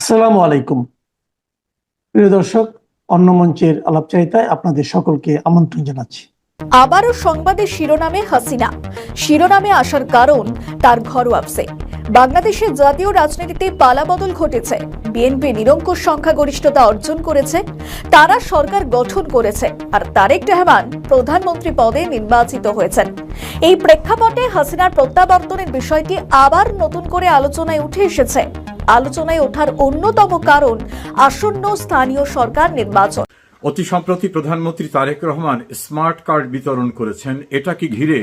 আসসালামু আলাইকুম। প্রিয় দর্শক, অন্য মঞ্চের আলাপচারিতায় আপনাদের সকলকে আমন্ত্রণ জানাচ্ছি। আবারও সংবাদের শিরোনামে হাসিনা। শিরোনামে আসার কারণ তার ঘরোয়া আফসে। বাংলাদেশের জাতীয় রাজনীতিতে পালাবদল ঘটেছে। বিএনপি নিরঙ্কুশ সংখ্যাগরিষ্ঠতা অর্জন করেছে, তারা সরকার গঠন করেছে, আর তারেক রহমান প্রধানমন্ত্রী পদে নির্বাচিত হয়েছেন। এই প্রেক্ষাপটে হাসিনার প্রত্যাবর্তনের বিষয়টি আবার নতুন করে আলোচনায় উঠে এসেছে। আলোচনায় ওঠার অন্যতম কারণ আসন্ন স্থানীয় সরকার নির্বাচন। অতি সম্প্রতি প্রধানমন্ত্রী তারেক রহমান স্মার্ট কার্ড বিতরণ করেছেন। এটাকে ঘিরে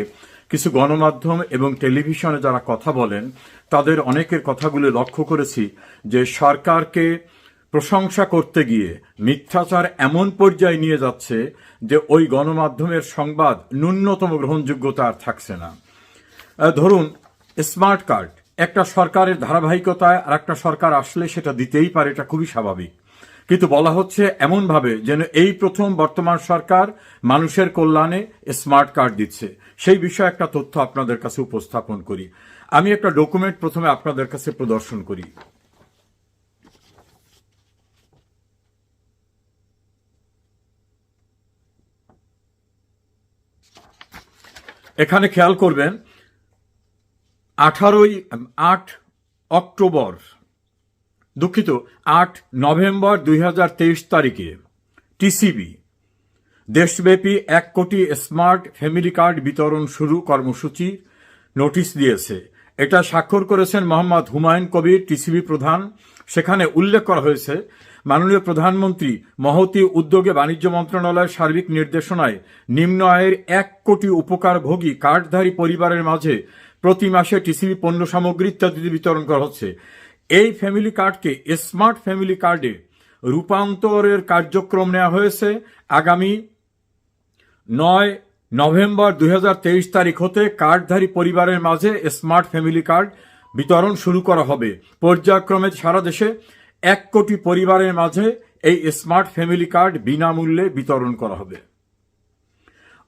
কিছু গণমাধ্যম এবং টেলিভিশনে যারা কথা বলেন তাদের অনেকের কথাগুলো লক্ষ্য করেছি যে সরকারকে প্রশংসা করতে গিয়ে মিথ্যাচার এমন পর্যায়ে নিয়ে যাচ্ছে যে ওই গণমাধ্যমের সংবাদ ন্যূনতম গ্রহণযোগ্যতা আর থাকছে না। ধরুন, স্মার্ট কার্ড একটা সরকারের ধারাবাহিকতায় আর একটা সরকার আসলে সেটা দিতেই পারে, এটা খুবই স্বাভাবিক। কিন্তু বলা হচ্ছে এমনভাবে যেন এই প্রথম বর্তমান সরকার মানুষের কল্যাণে স্মার্ট কার্ড দিচ্ছে। সেই বিষয়ে একটা তথ্য আপনাদের কাছে উপস্থাপন করি। আমি একটা ডকুমেন্ট প্রথমে আপনাদের কাছে প্রদর্শন করি। এখানে খেয়াল করবেন 8 অক্টোবর, দুঃখিত, 8 নভেম্বর 2023 তারিখে টিসিবি দেশব্যাপী 1 কোটি স্মার্ট ফ্যামিলি কার্ড বিতরণ শুরু কর্মসূচি নোটিশ দিয়েছে। এটা স্বাক্ষর করেছেন মোহাম্মদ হুমায়ুন কবির, টিসিবি প্রধান। সেখানে উল্লেখ করা হয়েছে, মাননীয় প্রধানমন্ত্রী মহতী উদ্যোগে বাণিজ্য মন্ত্রণালয়ের সার্বিক নির্দেশনায় নিম্ন আয়ের 1 কোটি উপকারভোগী কার্ডধারী পরিবারের মাঝে প্রতি মাসে টিসিবি পণ্য সামগ্রী ইত্যাদি বিতরণ করা হচ্ছে। এই ফ্যামিলি কার্ডকে স্মার্ট ফ্যামিলি কার্ডে রূপান্তরের কার্যক্রম নেওয়া হয়েছে। আগামী 9 নভেম্বর 2023 তারিখ হতে কার্ডধারী পরিবারের মাঝে স্মার্ট ফ্যামিলি কার্ড বিতরণ শুরু করা হবে। পর্যায়ক্রমে সারা দেশে 1 কোটি পরিবারের মাঝে এই স্মার্ট ফ্যামিলি কার্ড বিনামূল্যে বিতরণ করা হবে।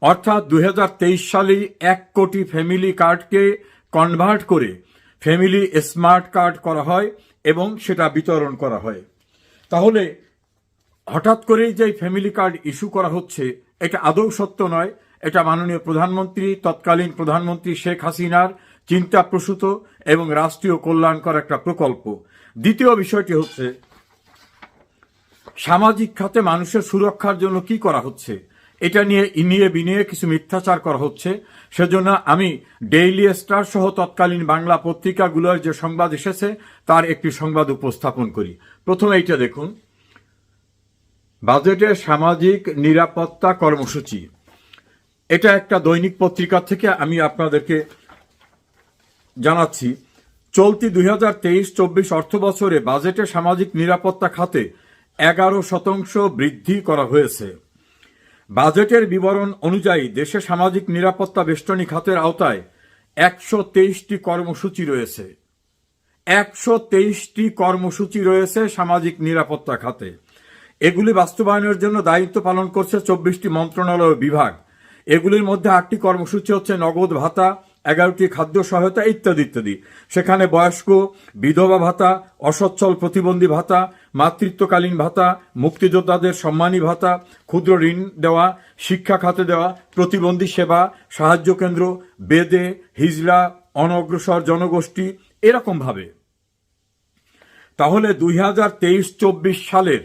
অর্থাৎ 2023 সালেই 1 কোটি ফ্যামিলি কার্ডকে কনভার্ট করে ফ্যামিলি স্মার্ট কার্ড করা হয় এবং সেটা বিতরণ করা হয়। তাহলে হঠাৎ করেই যে ফ্যামিলি কার্ড ইস্যু করা হচ্ছে এটা আদৌ সত্য নয়। এটা মাননীয় প্রধানমন্ত্রী, তৎকালীন প্রধানমন্ত্রী শেখ হাসিনার চিন্তাপ্রসূত এবং রাষ্ট্রীয় কল্যাণকর একটা প্রকল্প। দ্বিতীয় বিষয়টি হচ্ছে সামাজিক খাতে মানুষের সুরক্ষার জন্য কি করা হচ্ছে, এটা নিয়ে ইনিয়ে বিনিয়ে কিছু মিথ্যাচার করা হচ্ছে। সেজন্য আমি ডেইলি স্টার সহ তৎকালীন বাংলা পত্রিকাগুলোর যে সংবাদ এসেছে তার একটি সংবাদ উপস্থাপন করি। প্রথমে এইটা দেখুন, বাজেটের সামাজিক নিরাপত্তা কর্মসূচি। এটা একটা দৈনিক পত্রিকা থেকে আমি আপনাদেরকে জানাচ্ছি। চলতি 2023-24 অর্থ বছরে বাজেটে সামাজিক নিরাপত্তা খাতে 11% বৃদ্ধি করা হয়েছে। বাজেটের বিবরণ অনুযায়ী দেশে সামাজিক নিরাপত্তা বেষ্টনী খাতের আওতায় 123টি কর্মসূচি রয়েছে। 123টি কর্মসূচি রয়েছে সামাজিক নিরাপত্তা খাতে। এগুলি বাস্তবায়নের জন্য দায়িত্ব পালন করছে 24টি মন্ত্রণালয় বিভাগ। এগুলির মধ্যে 8টি কর্মসূচি হচ্ছে নগদ ভাতা, 11টি খাদ্য সহায়তা ইত্যাদি ইত্যাদি। সেখানে বয়স্ক বিধবা ভাতা, অসচ্ছল প্রতিবন্ধী ভাতা, মাতৃত্বকালীন ভাতা, মুক্তিযোদ্ধাদের সম্মানী ভাতা, ক্ষুদ্র ঋণ দেওয়া, শিক্ষা খাতে দেওয়া, প্রতিবন্ধী সেবা, সাহায্য কেন্দ্র, বেদে, হিজলা, অনগ্রসর জনগোষ্ঠী, এরকম ভাবে। তাহলে 2023-24 সালের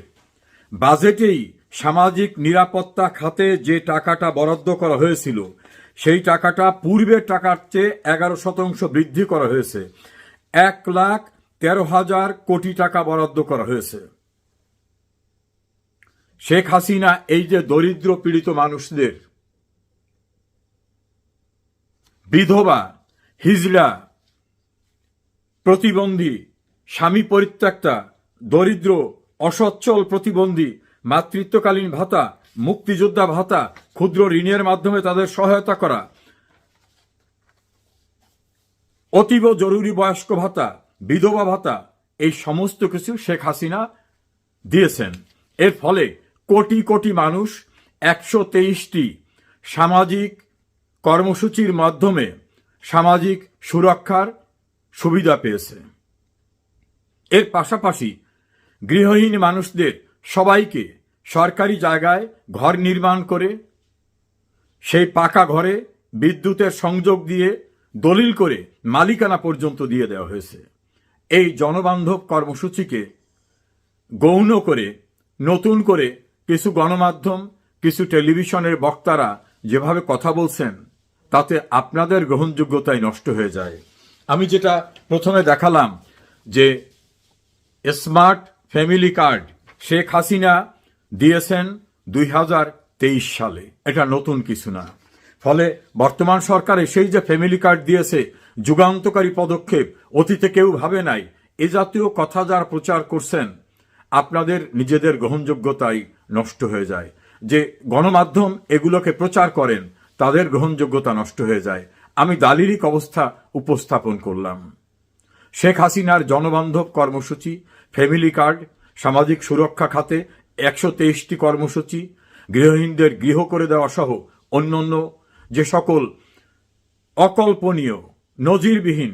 বাজেটেই সামাজিক নিরাপত্তা খাতে যে টাকাটা বরাদ্দ করা হয়েছিল সেই টাকাটা পূর্বের টাকার চেয়ে 11% বৃদ্ধি করা হয়েছে। 1,13,000 কোটি টাকা বরাদ্দ করা হয়েছে। শেখ হাসিনা এই যে দরিদ্র পীড়িত মানুষদের, বিধবা, হিজলা, প্রতিবন্ধী, স্বামী পরিত্যক্তা, দরিদ্র, অসচ্ছল প্রতিবন্ধী, মাতৃত্বকালীন ভাতা, মুক্তিযোদ্ধা ভাতা, ক্ষুদ্র ঋণের মাধ্যমে তাদের সহায়তা করা, অতীব জরুরি বয়স্ক ভাতা, বিধবা ভাতা, এই সমস্ত কিছু শেখ হাসিনা দিয়েছেন। এর ফলে কোটি কোটি মানুষ 123টি সামাজিক কর্মসূচির মাধ্যমে সামাজিক সুরক্ষার সুবিধা পেয়েছে। এর পাশাপাশি গৃহহীন মানুষদের সবাইকে সরকারি জায়গায় ঘর নির্মাণ করে সেই পাকা ঘরে বিদ্যুতের সংযোগ দিয়ে দলিল করে মালিকানা পর্যন্ত দিয়ে দেওয়া হয়েছে। এই জনবান্ধব কর্মসূচিকে গৌণ করে নতুন করে কিছু গণমাধ্যম, কিছু টেলিভিশনের বক্তারা যেভাবে কথা বলছেন, তাতে আপনাদের গ্রহণযোগ্যতাই নষ্ট হয়ে যায়। আমি যেটা প্রথমে দেখালাম যে smart family card Sheikh Hasina দিয়েছেন 2023 সালে, এটা নতুন কিছু না। ফলে বর্তমান সরকারে সেই যে ফ্যামিলি কার্ড দিয়েছে, যুগান্তকারী পদক্ষেপ, অতীতে কেউ ভাবে নাই, এ জাতীয় কথা যারা প্রচার করছেন, আপনাদের নিজেদের গ্রহণযোগ্যতাই নষ্ট হয়ে যায়। যে গণমাধ্যম এগুলোকে প্রচার করেন, তাদের গ্রহণযোগ্যতা নষ্ট হয়ে যায়। আমি দালিলিক অবস্থা উপস্থাপন করলাম। শেখ হাসিনার জনবান্ধব কর্মসূচি, ফ্যামিলি কার্ড, সামাজিক সুরক্ষা খাতে 123টি কর্মসূচি, গৃহহীনদের গৃহ করে দেওয়া সহ অন্যান্য যে সকল অকল্পনীয়, নজিরবিহীন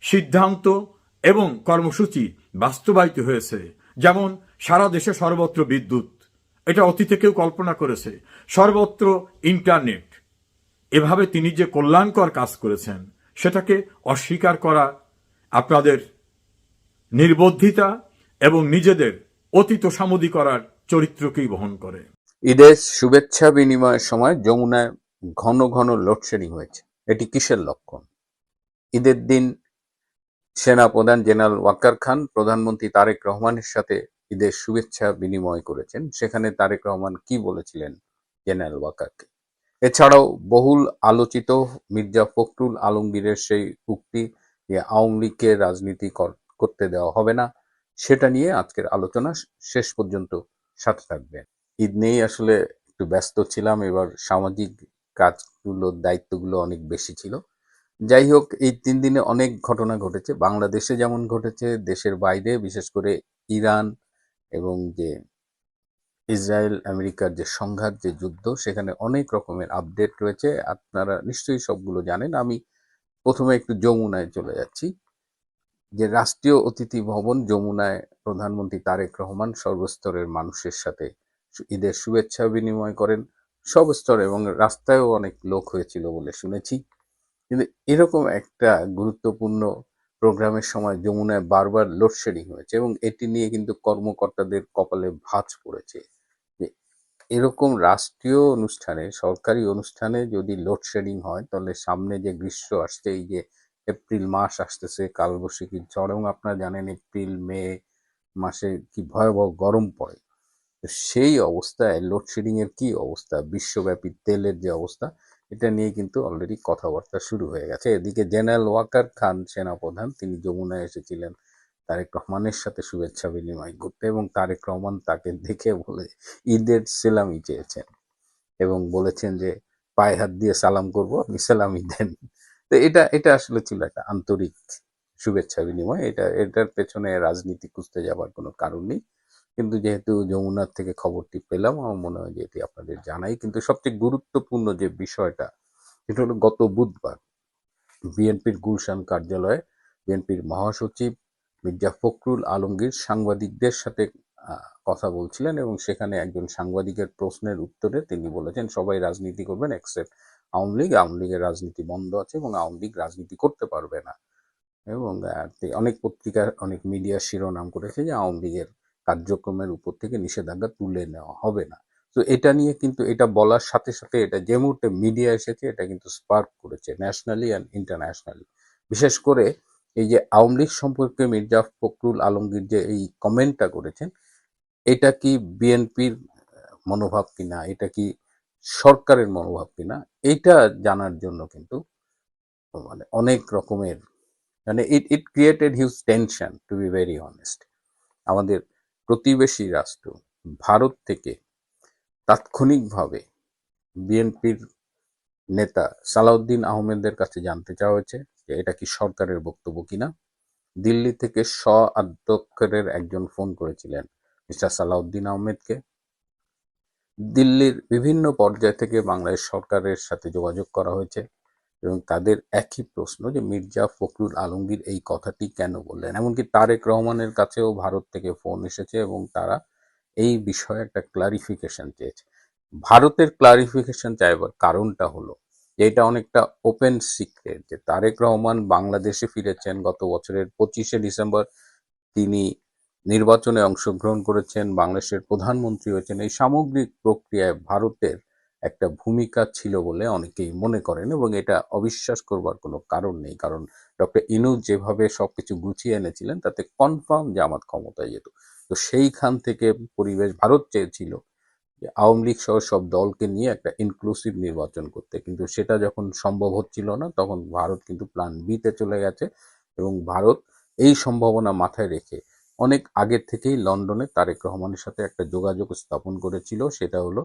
সিদ্ধান্ত এবং কর্মসূচি বাস্তবায়িত হয়েছে। যেমন সারা দেশে সর্বত্র বিদ্যুৎ, এটা অতীতে কেউ কল্পনা করেছে, সর্বত্র ইন্টারনেট। এভাবে তিনি যে কল্যাণকর কাজ করেছেন, সেটাকে অস্বীকার করা আপনাদের নির্বুদ্ধিতা এবং নিজেদের অতীত সামুদি করার চরিত্রকেই বহন করে। ঈদের শুভেচ্ছা বিনিময়ের সময় যমুনায় ঘন ঘন লোডশেডিং হয়েছে। এটি কিসের লক্ষণ? ঈদের দিন সেনাপ্রধান জেনারেল ওয়াকার খান প্রধানমন্ত্রী তারেক রহমানের সাথে ঈদের শুভেচ্ছা বিনিময় করেছেন। সেখানে তারেক রহমান কি বলেছিলেন জেনারেল ওয়াকারকে? এছাড়াও বহুল আলোচিত মির্জা ফখরুল আলমগীরের সেই উক্তি যে আওয়ামী লীগকে রাজনীতি করতে দেওয়া হবে না, সেটা নিয়ে আজকের আলোচনা। শেষ পর্যন্ত সাথে থাকবেন। ঈদ নিয়েই আসলে একটু ব্যস্ত ছিলাম, এবার সামাজিক কাজগুলোর দায়িত্বগুলো অনেক বেশি ছিল। যাই হোক, এই 3 দিনে অনেক ঘটনা ঘটেছে, বাংলাদেশে যেমন ঘটেছে, দেশের বাইরে, বিশেষ করে ইরান এবং যে ইসরায়েল আমেরিকার যে সংঘাত, যে যুদ্ধ, সেখানে অনেক রকমের আপডেট রয়েছে। আপনারা নিশ্চয়ই সবগুলো জানেন। আমি প্রথমে একটু যমুনায় চলে যাচ্ছি। যে রাষ্ট্রীয় অতিথি ভবন যমুনায় প্রধানমন্ত্রী তারেক রহমান সর্বস্তরের মানুষের সাথে ঈদের শুভেচ্ছা বিনিময় করেন, সব স্তর, এবং রাস্তায়ও অনেক লোক হয়েছিল বলে শুনেছি। কিন্তু এরকম একটা গুরুত্বপূর্ণ প্রোগ্রামের সময় যমুনায় বারবার লোডশেডিং হয়েছে, এবং এটি নিয়ে কিন্তু কর্মকর্তাদের কপালে ভাঁজ পড়েছে যে এরকম রাষ্ট্রীয় অনুষ্ঠানে, সরকারি অনুষ্ঠানে যদি লোডশেডিং হয়, তাহলে সামনে যে গ্রীষ্ম আসছে, এই যে এপ্রিল মাস আসতেছে, কালবৈশাখীর ঝড়, এবং আপনারা জানেন এপ্রিল মে মাসে কি ভয়াবহ গরম পড়ে। তো সেই অবস্থায় লোডশেডিং এর কি অবস্থা, বিশ্বব্যাপী তেলের যে অবস্থা, এটা নিয়ে কিন্তু অলরেডি কথাবার্তা শুরু হয়ে গেছে। এদিকে জেনারেল ওয়াকার খান সেনাপ্রধান, তিনি যমুনায় এসেছিলেন তারেক রহমানের সাথে শুভেচ্ছা বিনিময় করতে, এবং তারেক রহমান তাকে দেখে বলে ঈদের সেলামি চেয়েছেন এবং বলেছেন যে পায়ে হাত দিয়ে সালাম করব, আপনি সেলামি দেন। তো এটা আসলে ছিল একটা আন্তরিক শুভেচ্ছা বিনিময়। এটার পেছনে রাজনীতি খুঁজতে যাবার কোনো কারণ নেই। কিন্তু যেহেতু যমুনার থেকে খবরটি পেলাম, আমার মনে হয় যে এটি আপনাদের জানাই। কিন্তু সবচেয়ে গুরুত্বপূর্ণ যে বিষয়টা, সেটা হলো গত বুধবার বিএনপির গুলশান কার্যালয়ে বিএনপির মহাসচিব মির্জা ফখরুল আলমগীর সাংবাদিকদের সাথে কথা বলছিলেন, এবং সেখানে একজন সাংবাদিকের প্রশ্নের উত্তরে তিনি বলেছেন সবাই রাজনীতি করবেন এক্সেপ্ট আওয়ামী লীগ। আওয়ামী লীগের রাজনীতি বন্ধ আছে এবং আওয়ামী লীগ রাজনীতি করতে পারবে না। এবং অনেক পত্রিকা, অনেক মিডিয়া শিরোনাম করেছে যে আওয়ামী লীগের কার্যক্রমের উপর থেকে নিষেধাজ্ঞা তুলে নেওয়া হবে না। তো এটা নিয়ে কিন্তু, এটা বলার সাথে সাথে এটা যে মুহূর্তে মিডিয়া এসেছে, এটা কিন্তু স্পার্ক করেছে ন্যাশনালি অ্যান্ড ইন্টারন্যাশনালি। বিশেষ করে এই যে আওয়ামী লীগ সম্পর্কে মির্জা ফখরুল আলমগীর যে এই কমেন্টটা করেছেন, এটা কি বিএনপির মনোভাব কিনা, এটা কি সরকারের মনোভাব কিনা, এইটা জানার জন্য কিন্তু মানে অনেক রকমের, মানে it created huge tension, to be very honest. আমাদের প্রতিবেশী রাষ্ট্র ভারত থেকে তাৎক্ষণিকভাবে বিএনপির নেতা সালাউদ্দিন আহমেদের কাছে জানতে চাওয়া হয়েছে যে এটা কি সরকারের বক্তব্য কিনা। দিল্লি থেকে অধ্যক্ষের একজন ফোন করেছিলেন মিস্টার সালাউদ্দিন আহমেদকে। দিল্লির বিভিন্ন পর্যায় থেকে বাংলাদেশ সরকারের সাথে যোগাযোগ করা হয়েছে, এবং তাদের একই প্রশ্ন যে মির্জা ফখরুল আলমগীর এই কথাটি কেন বললেন। এমনকি তারেক রহমানের কাছেও ভারত থেকে ফোন এসেছে এবং তারা এই বিষয়ে একটা ক্লারিফিকেশন চেয়েছে। ভারতের ক্লারিফিকেশন চাইবার কারণটা হলো যে এটা অনেকটা ওপেন সিক্রেট যে তারেক রহমান বাংলাদেশে ফিরেছেন গত বছরের 25শে ডিসেম্বর। তিনি নির্বাচনে অংশগ্রহণ করেছেন, বাংলাদেশের প্রধানমন্ত্রী হয়েছেন। এই সামগ্রিক প্রক্রিয়ায় ভারতের একটা ভূমিকা ছিল বলে অনেকেই মনে করেন এবং এটা অবিশ্বাস করবার কোনো কারণ নেই, কারণ ডক্টর ইনুস যেভাবে সবকিছু গুছিয়ে এনেছিলেন তাতে কনফার্ম জামাত ক্ষমতায় যেত। তো সেইখান থেকে পরিবেশ ভারত চেয়েছিল যে আওয়ামী লীগ সহ সব দলকে নিয়ে একটা ইনক্লুসিভ নির্বাচন করতে, কিন্তু সেটা যখন সম্ভব হচ্ছিল না তখন ভারত কিন্তু প্ল্যান বিতে চলে গেছে এবং ভারত এই সম্ভাবনা মাথায় রেখে অনেক আগের থেকেই লন্ডনে তারেক রহমানের সাথে একটা যোগাযোগ স্থাপন করেছিল, সেটা হলো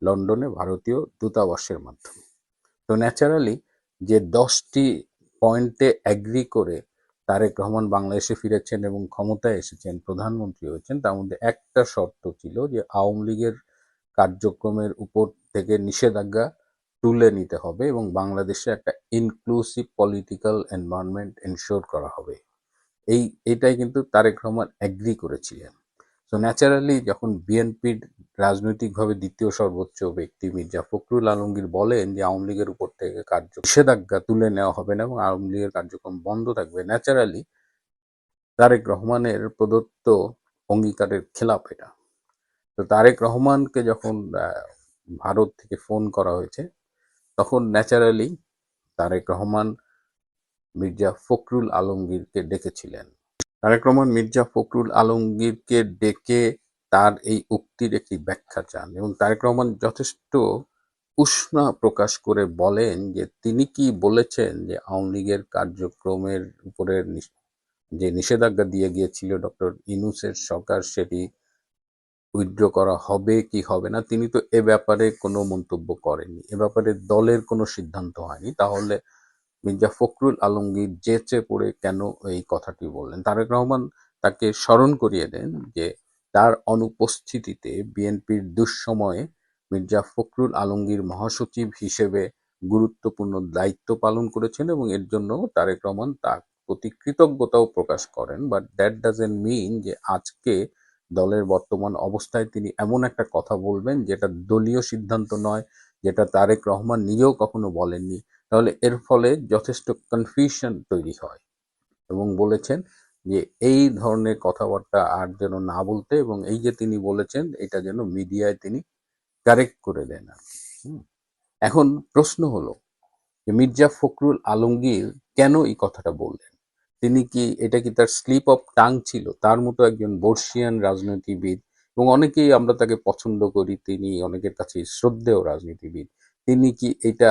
লন্ডনে ভারতীয় দূতাবাসের মাধ্যমে। তো ন্যাচারালি যে 10টি পয়েন্টে অ্যাগ্রি করে তারেক রহমান বাংলাদেশে ফিরেছেন এবং ক্ষমতায় এসেছেন, প্রধানমন্ত্রী হয়েছেন, তার মধ্যে একটা শর্ত ছিল যে আওয়ামী লীগের কার্যক্রমের উপর থেকে নিষেধাজ্ঞা তুলে নিতে হবে এবং বাংলাদেশে একটা ইনক্লুসিভ পলিটিক্যাল এনভায়রনমেন্ট এনশিওর করা হবে। এইটাই কিন্তু তারেক রহমান অ্যাগ্রি করেছিলেন। তো ন্যাচারালি যখন বিএনপির রাজনৈতিকভাবে দ্বিতীয় সর্বোচ্চ ব্যক্তি মির্জা ফখরুল আলমগীর বলেন যে আওয়ামী লীগের উপর থেকে নিষেধাজ্ঞা তুলে নেওয়া হবে না এবং আওয়ামী লীগের কার্যক্রম বন্ধ থাকবে, ন্যাচারালি তারেক রহমানের প্রদত্ত অঙ্গীকারের খেলাপ এটা। তো তারেক রহমানকে যখন ভারত থেকে ফোন করা হয়েছে তখন ন্যাচারালি তারেক রহমান মির্জা ফখরুল আলমগীরকে ডেকেছিলেন। তারেক রহমান মির্জা ফখরুল আলমগীরকে ডেকে তার এই উক্তির একটি ব্যাখ্যা চান এবং তারেক রহমান যথেষ্ট উষ্মা প্রকাশ করে বলেন যে তিনি কি বলেছেন যে আওয়ামী লীগের কার্যক্রমের উপরে যে নিষেধাজ্ঞা দিয়ে গিয়েছিল ডক্টর ইউনূসের সরকার সেটি উইথড্র করা হবে কি হবে না, তিনি তো এ ব্যাপারে কোনো মন্তব্য করেননি, এ ব্যাপারে দলের কোনো সিদ্ধান্ত হয়নি। তাহলে মির্জা ফখরুল আলমগীর যেচে পড়ে কেন এই কথাটি বললেন? তারেক রহমান তাকে স্মরণ করিয়ে দেন যে তার অনুপস্থিতিতে বিএনপির দুঃসময়ে মির্জা ফখরুল আলমগীর মহাসচিব হিসেবে গুরুত্বপূর্ণ দায়িত্ব পালন করেছেন এবং এর জন্য তারেক রহমান তার প্রতি কৃতজ্ঞতাও প্রকাশ করেন। বাট দ্যাট ডাজেন্ট মিন যে আজকে দলের বর্তমান অবস্থায় তিনি এমন একটা কথা বলবেন যেটা দলীয় সিদ্ধান্ত নয়, যেটা তারেক রহমান নিজেও কখনো বলেননি। তাহলে এর ফলে যথেষ্ট কনফিউশন তৈরি হয় এবং বলেছেন যে এই ধরনের কথাবার্তা আর যেন না বলতে এবং এই যে তিনি বলেছেন এটা যেন মিডিয়ায় তিনি কারেক্ট করে দেন আর কি। এখন প্রশ্ন হলো যে মির্জা ফখরুল আলমগীর কেন এই কথাটা বললেন? তিনি কি এটা কি তার স্লিপ অফ টাং ছিল? তার মতো একজন বর্ষিয়ান রাজনীতিবিদ এবং অনেকেই আমরা তাকে পছন্দ করি, তিনি অনেকের কাছে শ্রদ্ধেয় রাজনীতিবিদ, তিনি কি এটা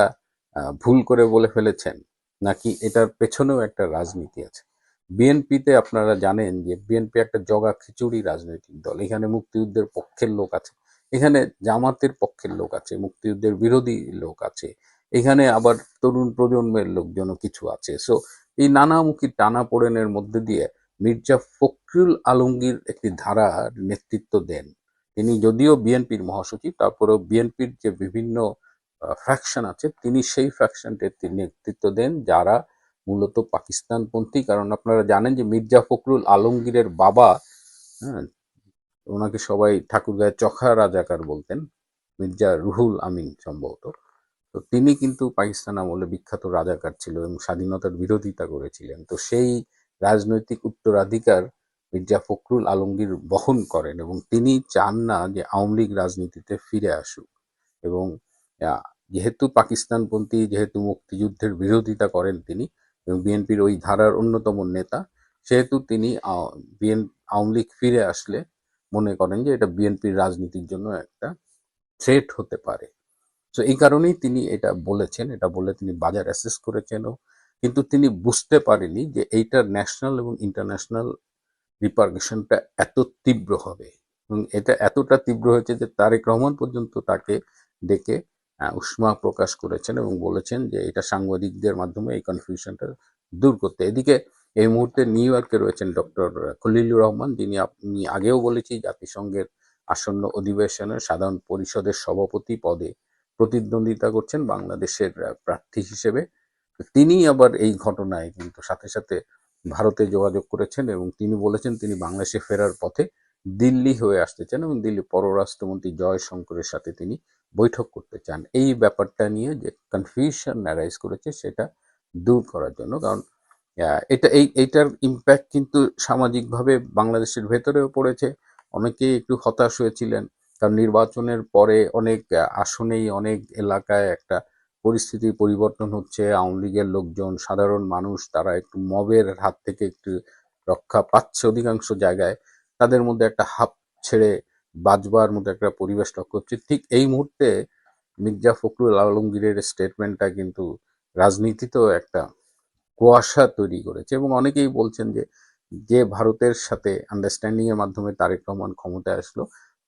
ভুল করে বলে ফেলেছেন নাকি এটার পেছনেও একটা রাজনীতি আছে? বিএনপিতে আপনারা জানেন যে বিএনপি একটা জগা খিচুড়ি রাজনৈতিক দল। এখানে মুক্তিযুদ্ধের পক্ষের লোক আছে, এখানে জামাতের পক্ষের লোক আছে, মুক্তিযুদ্ধের বিরোধী লোক আছে, এখানে আবার তরুণ প্রজন্মের লোকজনও কিছু আছে। সো এই নানামুখী টানাপোড়েনের মধ্যে দিয়ে মির্জা ফখরুল আলমগীর একটি ধারার নেতৃত্ব দেন। তিনি যদিও বিএনপির মহাসচিব, তারপরেও বিএনপির যে বিভিন্ন ফ্যাকশন আছে তিনি সেই ফ্যাকশনটির তিনি নেতৃত্ব দেন যারা মূলত পাকিস্তানপন্থী। কারণ আপনারা জানেন যে মির্জা ফখরুল আলমগীরের বাবা, হ্যাঁ, ওনাকে সবাই ঠাকুরগাঁয়ে চখা রাজাকার বলতেন, মির্জা রুহুল আমিন সম্ভবত। তো তিনি কিন্তু পাকিস্তান আমলে বিখ্যাত রাজাকার ছিল এবং স্বাধীনতার বিরোধিতা করেছিলেন। তো সেই রাজনৈতিক উত্তরাধিকার মির্জা ফখরুল আলমগীর বহন করেন এবং তিনি চান না যে আওয়ামী লীগ রাজনীতিতে ফিরে আসুক এবং যেহেতু পাকিস্তানপন্থী, যেহেতু মুক্তিযুদ্ধের বিরোধিতা করেন তিনি এবং বিএনপির ওই ধারার অন্যতম নেতা, সেহেতু তিনি আওয়ামী লীগ ফিরে আসলে মনে করেন যে এটা বিএনপির রাজনীতির জন্য একটা থ্রেট হতে পারে। তো এই কারণেই তিনি এটা বলেছেন, এটা বলে তিনি বাজার অ্যাসেস করেছেনও, কিন্তু তিনি বুঝতে পারেনি যে এইটার ন্যাশনাল এবং ইন্টারন্যাশনাল রিপারকেশনটা এত তীব্র হবে এবং এটা এতটা তীব্র হয়েছে যে তারেক রহমান পর্যন্ত তাকে ডেকে উষ্মা প্রকাশ করেছেন এবং বলেছেন যে এটা সাংবাদিকদের মাধ্যমে এই কনফিউশনটা দূর করতে। এদিকে এই মুহূর্তে নিউ ইয়র্কে রয়েছেন ডক্টর খলিলুর রহমান, যিনি আপনি আগেও বলেছি জাতিসংঘের আসন্ন অধিবেশনের সাধারণ পরিষদের সভাপতি পদে প্রতিদ্বন্দ্বিতা করছেন বাংলাদেশের প্রার্থী হিসেবে। তিনি আবার এই ঘটনায় কিন্তু সাথে সাথে ভারতে যোগাযোগ করেছেন এবং তিনি বলেছেন তিনি বাংলাদেশে ফেরার পথে দিল্লি হয়ে আসতে চান এবং দিল্লি পররাষ্ট্রমন্ত্রী জয়শঙ্করের সাথে তিনি বৈঠক করতে চান। এই ব্যাপারটা নিয়ে যে কনফিউশন অ্যারাইজ করেছে সেটা দূর করার জন্য, কারণ এইটার ইম্প্যাক্ট কিন্তু সামাজিকভাবে বাংলাদেশের ভেতরেও পড়েছে। অনেকেই একটু হতাশ হয়েছিলেন, কারণ নির্বাচনের পরে অনেক আসনেই অনেক এলাকায় একটা পরিস্থিতি পরিবর্তন হচ্ছে। আওয়ামী লীগের লোকজন, সাধারণ মানুষ, তারা একটু মবের হাত থেকে একটু রক্ষা পাচ্ছে অধিকাংশ জায়গায়। তাদের মধ্যে একটা হাঁপ ছেড়ে বাঁচবার মতো একটা পরিবেশ লক্ষ্য হচ্ছে। ঠিক এই মুহূর্তে মির্জা ফখরুল আলমগীরের স্টেটমেন্টটা কিন্তু রাজনীতিতেও একটা কুয়াশা তৈরি করেছে এবং অনেকেই বলছেন যে ভারতের সাথে আন্ডারস্ট্যান্ডিং এর মাধ্যমে তারেক রহমান ক্ষমতায় আসলো,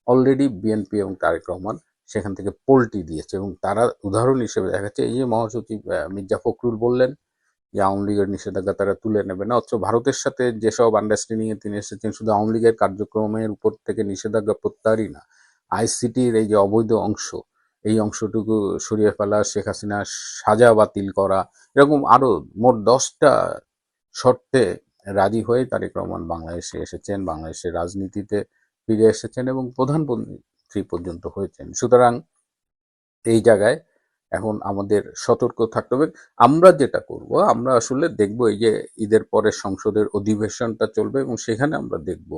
অলরেডি বিএনপি এবং তারেক রহমান সেখান থেকে পল্টি দিয়েছে এবং তারা উদাহরণ হিসেবে দেখাচ্ছে। এই যে মহাসচিব মির্জা ফখরুল বললেন যে আওয়ামী লীগের নিষেধাজ্ঞা তারা তুলে নেবে না, অথচ ভারতের সাথে যেসব আন্ডারস্ট্যান্ডিং এ তিনি এসেছেন শুধু আওয়ামী লীগের কার্যক্রমের উপর থেকে নিষেধাজ্ঞা প্রত্যাহারই না, আইসিটির এই যে অবৈধ অংশ, এই অংশটুকু সরিয়ে ফেলা, শেখ হাসিনা সাজা বাতিল করা, এরকম আরো মোট 10টা শর্তে রাজি হয়ে তারেক রহমান বাংলাদেশে এসেছেন, বাংলাদেশের রাজনীতিতে ফিরে এসেছেন এবং প্রধানমন্ত্রী পর্যন্ত হয়েছেন। সুতরাং এই জায়গায় এখন আমাদের সতর্ক থাকতে হবে। আমরা যেটা করব, আমরা আসলে দেখব এই যে ঈদের পরে সংসদের অধিবেশনটা চলবে এবং সেখানে আমরা দেখব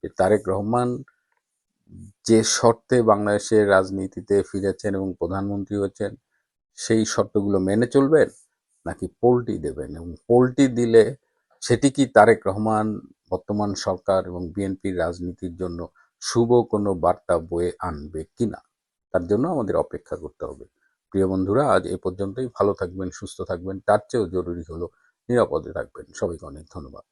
যে তারেক রহমান যে শর্তে বাংলাদেশের রাজনীতিতে ফিরেছেন এবং প্রধানমন্ত্রী হয়েছেন সেই শর্তগুলো মেনে চলবেন নাকি পোল্টি দেবেন, এবং পোল্টি দিলে সেটি কি তারেক রহমান, বর্তমান সরকার এবং বিএনপির রাজনীতির জন্য শুভ কোনো বার্তা বয়ে আনবে কিনা, তার জন্য আমাদের অপেক্ষা করতে হবে। প্রিয় বন্ধুরা, আজ এ পর্যন্তই। ভালো থাকবেন, সুস্থ থাকবেন, তার চেয়েও জরুরি হলো নিরাপদে থাকবেন। সবাইকে অনেক ধন্যবাদ।